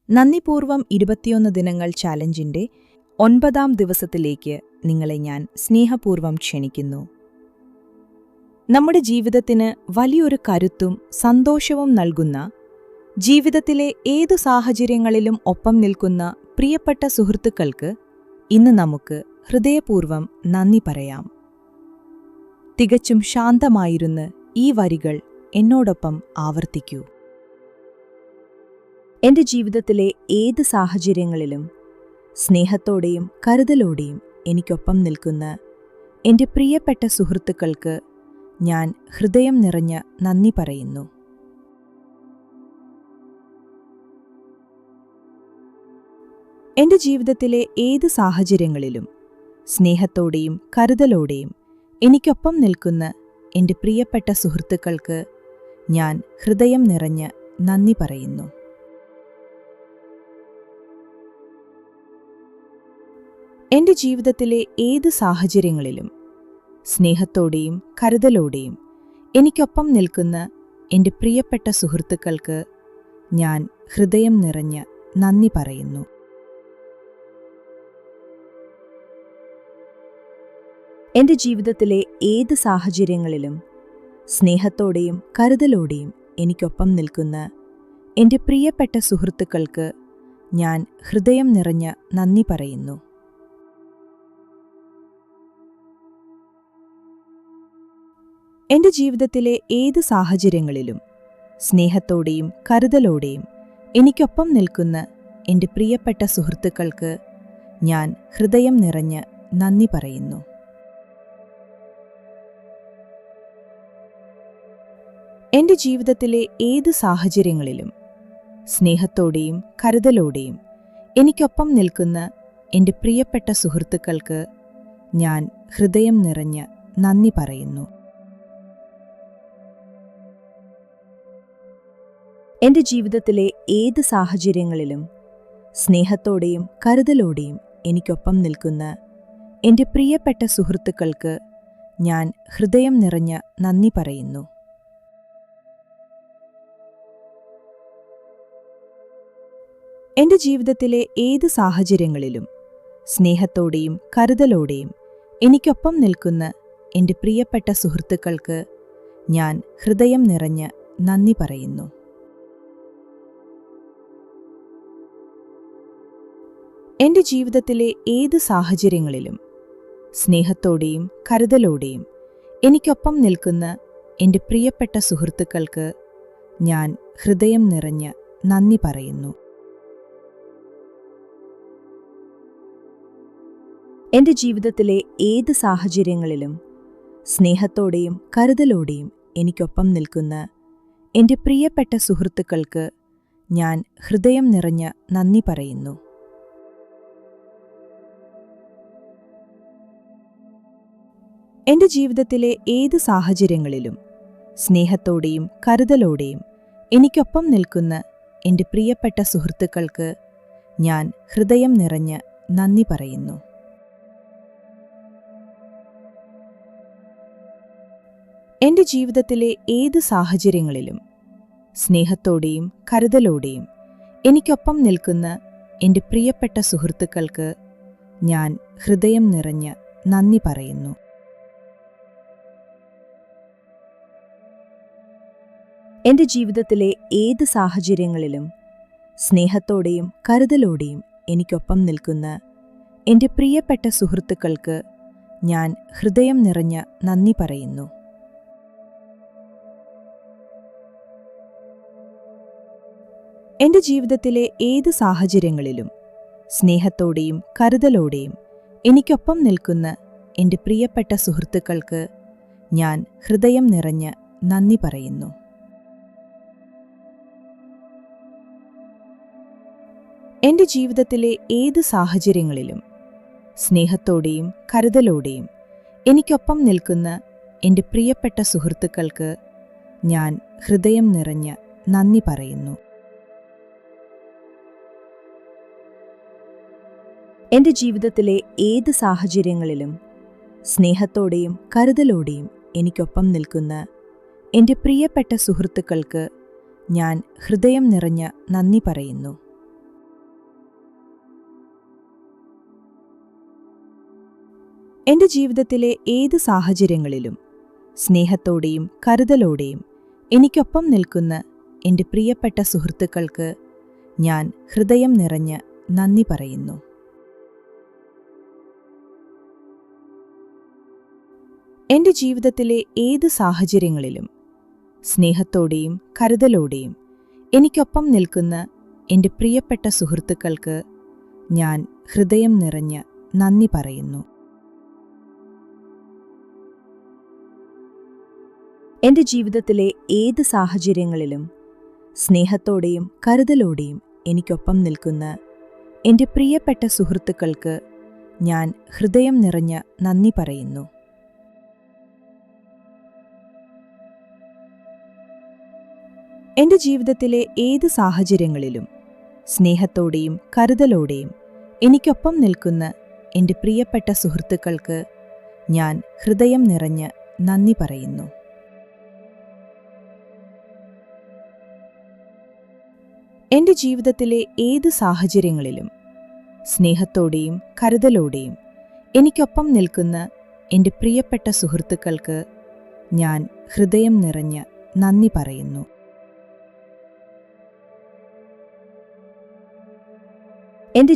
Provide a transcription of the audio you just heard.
നന്ദിപൂർവം 21 ദിനങ്ങൾ ചാലഞ്ചിന്റെ 9ാം ദിവസത്തിലേക്ക് നിങ്ങളെ ഞാൻ സ്നേഹപൂർവം ക്ഷണിക്കുന്നു. നമ്മുടെ ജീവിതത്തിന് വലിയൊരു കരുത്തും സന്തോഷവും നൽകുന്ന, ജീവിതത്തിലെ ഏതു സാഹചര്യങ്ങളിലും ഒപ്പം നിൽക്കുന്ന പ്രിയപ്പെട്ട സുഹൃത്തുക്കൾക്ക് ഇന്ന് നമുക്ക് ഹൃദയപൂർവം നന്ദി പറയാം. തികച്ചും ശാന്തമായിരുന്ന് ഈ വരികൾ എന്നോടൊപ്പം ആവർത്തിക്കൂ. എന്റെ ജീവിതത്തിലെ ഏത് സാഹചര്യങ്ങളിലും സ്നേഹത്തോടെയും കരുതലോടെയും എനിക്കൊപ്പം നിൽക്കുന്ന എന്റെ പ്രിയപ്പെട്ട സുഹൃത്തുക്കൾക്ക് ഞാൻ ഹൃദയം നിറഞ്ഞ നന്ദി പറയുന്നു. എന്റെ ജീവിതത്തിലെ ഏത് സാഹചര്യങ്ങളിലും സ്നേഹത്തോടെയും കരുതലോടെയും എനിക്കൊപ്പം നിൽക്കുന്ന എന്റെ പ്രിയപ്പെട്ട സുഹൃത്തുക്കൾക്ക് ഞാൻ ഹൃദയം നിറഞ്ഞ നന്ദി പറയുന്നു. എന്റെ ജീവിതത്തിലെ ഏത് സാഹചര്യങ്ങളിലും സ്നേഹത്തോടെയും കരുതലോടെയും എനിക്കൊപ്പം നിൽക്കുന്ന എന്റെ പ്രിയപ്പെട്ട സുഹൃത്തുക്കൾക്ക് ഞാൻ ഹൃദയം നിറഞ്ഞ നന്ദി പറയുന്നു. എന്റെ ജീവിതത്തിലെ ഏത് സാഹചര്യങ്ങളിലും സ്നേഹത്തോടെയും കരുതലോടെയും എനിക്കൊപ്പം നിൽക്കുന്ന എന്റെ പ്രിയപ്പെട്ട സുഹൃത്തുക്കൾക്ക് ഞാൻ ഹൃദയം നിറഞ്ഞ നന്ദി പറയുന്നു. എന്റെ ജീവിതത്തിലെ ഏത് സാഹചര്യങ്ങളിലും സ്നേഹത്തോടെയും കരുതലോടെയും എനിക്കൊപ്പം നിൽക്കുന്ന എന്റെ പ്രിയപ്പെട്ട സുഹൃത്തുക്കൾക്ക് ഞാൻ ഹൃദയം നിറഞ്ഞ നന്ദി പറയുന്നു. എന്റെ ജീവിതത്തിലെ ഏത് സാഹചര്യങ്ങളിലും സ്നേഹത്തോടെയും കരുതലോടെയും എനിക്കൊപ്പം നിൽക്കുന്ന എന്റെ പ്രിയപ്പെട്ട സുഹൃത്തുക്കൾക്ക് ഞാൻ ഹൃദയം നിറഞ്ഞ നന്ദി പറയുന്നു. എന്റെ ജീവിതത്തിലെ ഏത് സാഹചര്യങ്ങളിലും സ്നേഹത്തോടെയും കരുതലോടെയും എനിക്കൊപ്പം നിൽക്കുന്ന എന്റെ പ്രിയപ്പെട്ട സുഹൃത്തുക്കൾക്ക് ഞാൻ ഹൃദയം നിറഞ്ഞ നന്ദി പറയുന്നു. എന്റെ ജീവിതത്തിലെ ഏത് സാഹചര്യങ്ങളിലും സ്നേഹത്തോടെയും കരുതലോടെയും എനിക്കൊപ്പം നിൽക്കുന്ന എന്റെ പ്രിയപ്പെട്ട സുഹൃത്തുക്കൾക്ക് ഞാൻ ഹൃദയം നിറഞ്ഞ നന്ദി പറയുന്നു. എന്റെ ജീവിതത്തിലെ ഏത് സാഹചര്യങ്ങളിലും സ്നേഹത്തോടെയും കരുതലോടെയും എനിക്കൊപ്പം നിൽക്കുന്ന എന്റെ പ്രിയപ്പെട്ട സുഹൃത്തുക്കൾക്ക് ഞാൻ ഹൃദയം നിറഞ്ഞ നന്ദി പറയുന്നു. എന്റെ ജീവിതത്തിലെ ഏത് സാഹചര്യങ്ങളിലും സ്നേഹത്തോടെയും കരുതലോടെയും എനിക്കൊപ്പം നിൽക്കുന്ന എന്റെ പ്രിയപ്പെട്ട സുഹൃത്തുക്കൾക്ക് ഞാൻ ഹൃദയം നിറഞ്ഞ നന്ദി പറയുന്നു. എന്റെ ജീവിതത്തിലെ ഏത് സാഹചര്യങ്ങളിലും സ്നേഹത്തോടെയും കരുതലോടെയും എനിക്കൊപ്പം നിൽക്കുന്ന എന്റെ പ്രിയപ്പെട്ട സുഹൃത്തുക്കൾക്ക് ഞാൻ ഹൃദയം നിറഞ്ഞ നന്ദി പറയുന്നു. എന്റെ ജീവിതത്തിലെ ഏത് സാഹചര്യങ്ങളിലും സ്നേഹത്തോടെയും കരുതലോടെയും എനിക്കൊപ്പം നിൽക്കുന്ന എന്റെ പ്രിയപ്പെട്ട സുഹൃത്തുക്കൾക്ക് ഞാൻ ഹൃദയം നിറഞ്ഞ നന്ദി പറയുന്നു. എന്റെ ജീവിതത്തിലെ ഏത് സാഹചര്യങ്ങളിലും സ്നേഹത്തോടെയും കരുതലോടെയും എനിക്കൊപ്പം നിൽക്കുന്ന എന്റെ പ്രിയപ്പെട്ട സുഹൃത്തുക്കൾക്ക് ഞാൻ ഹൃദയം നിറഞ്ഞ നന്ദി പറയുന്നു. എന്റെ ജീവിതത്തിലെ ഏത് സാഹചര്യങ്ങളിലും സ്നേഹത്തോടെയും കരുതലോടെയും എനിക്കൊപ്പം നിൽക്കുന്ന എന്റെ പ്രിയപ്പെട്ട സുഹൃത്തുക്കൾക്ക് ഞാൻ ഹൃദയം നിറഞ്ഞ നന്ദി പറയുന്നു. എന്റെ ജീവിതത്തിലെ ഏത് സാഹചര്യങ്ങളിലും സ്നേഹത്തോടെയും കരുതലോടെയും എനിക്കൊപ്പം നിൽക്കുന്ന എന്റെ പ്രിയപ്പെട്ട സുഹൃത്തുക്കൾക്ക് ഞാൻ ഹൃദയം നിറഞ്ഞ നന്ദി പറയുന്നു. എന്റെ ജീവിതത്തിലെ ഏത് സാഹചര്യങ്ങളിലും സ്നേഹത്തോടെയും കരുതലോടെയും എനിക്കൊപ്പം നിൽക്കുന്ന എന്റെ പ്രിയപ്പെട്ട സുഹൃത്തുക്കൾക്ക് ഞാൻ ഹൃദയം നിറഞ്ഞ നന്ദി പറയുന്നു. എൻ്റെ ജീവിതത്തിലെ ഏത് സാഹചര്യങ്ങളിലും സ്നേഹത്തോടെയും കരുതലോടെയും എനിക്കൊപ്പം നിൽക്കുന്ന എൻ്റെ പ്രിയപ്പെട്ട സുഹൃത്തുക്കൾക്ക് ഞാൻ ഹൃദയം നിറഞ്ഞ് നന്ദി പറയുന്നു. എൻ്റെ ജീവിതത്തിലെ ഏത് സാഹചര്യങ്ങളിലും സ്നേഹത്തോടെയും കരുതലോടെയും എനിക്കൊപ്പം നിൽക്കുന്ന എൻ്റെ പ്രിയപ്പെട്ട സുഹൃത്തുക്കൾക്ക് ഞാൻ ഹൃദയം നിറഞ്ഞ് നന്ദി പറയുന്നു. എൻ്റെ ജീവിതത്തിലെ ഏത് സാഹചര്യങ്ങളിലും സ്നേഹത്തോടെയും കരുതലോടെയും എനിക്കൊപ്പം നിൽക്കുന്ന എൻ്റെ പ്രിയപ്പെട്ട സുഹൃത്തുക്കൾക്ക് ഞാൻ ഹൃദയം നിറഞ്ഞ് നന്ദി പറയുന്നു. എൻ്റെ ജീവിതത്തിലെ ഏത് സാഹചര്യങ്ങളിലും സ്നേഹത്തോടെയും കരുതലോടെയും എനിക്കൊപ്പം നിൽക്കുന്ന എൻ്റെ പ്രിയപ്പെട്ട സുഹൃത്തുക്കൾക്ക് ഞാൻ ഹൃദയം നിറഞ്ഞ് നന്ദി പറയുന്നു. എൻ്റെ ജീവിതത്തിലെ ഏത് സാഹചര്യങ്ങളിലും സ്നേഹത്തോടെയും കരുതലോടെയും എനിക്കൊപ്പം നിൽക്കുന്ന എൻ്റെ പ്രിയപ്പെട്ട സുഹൃത്തുക്കൾക്ക് ഞാൻ ഹൃദയം നിറഞ്ഞ് നന്ദി പറയുന്നു. എൻ്റെ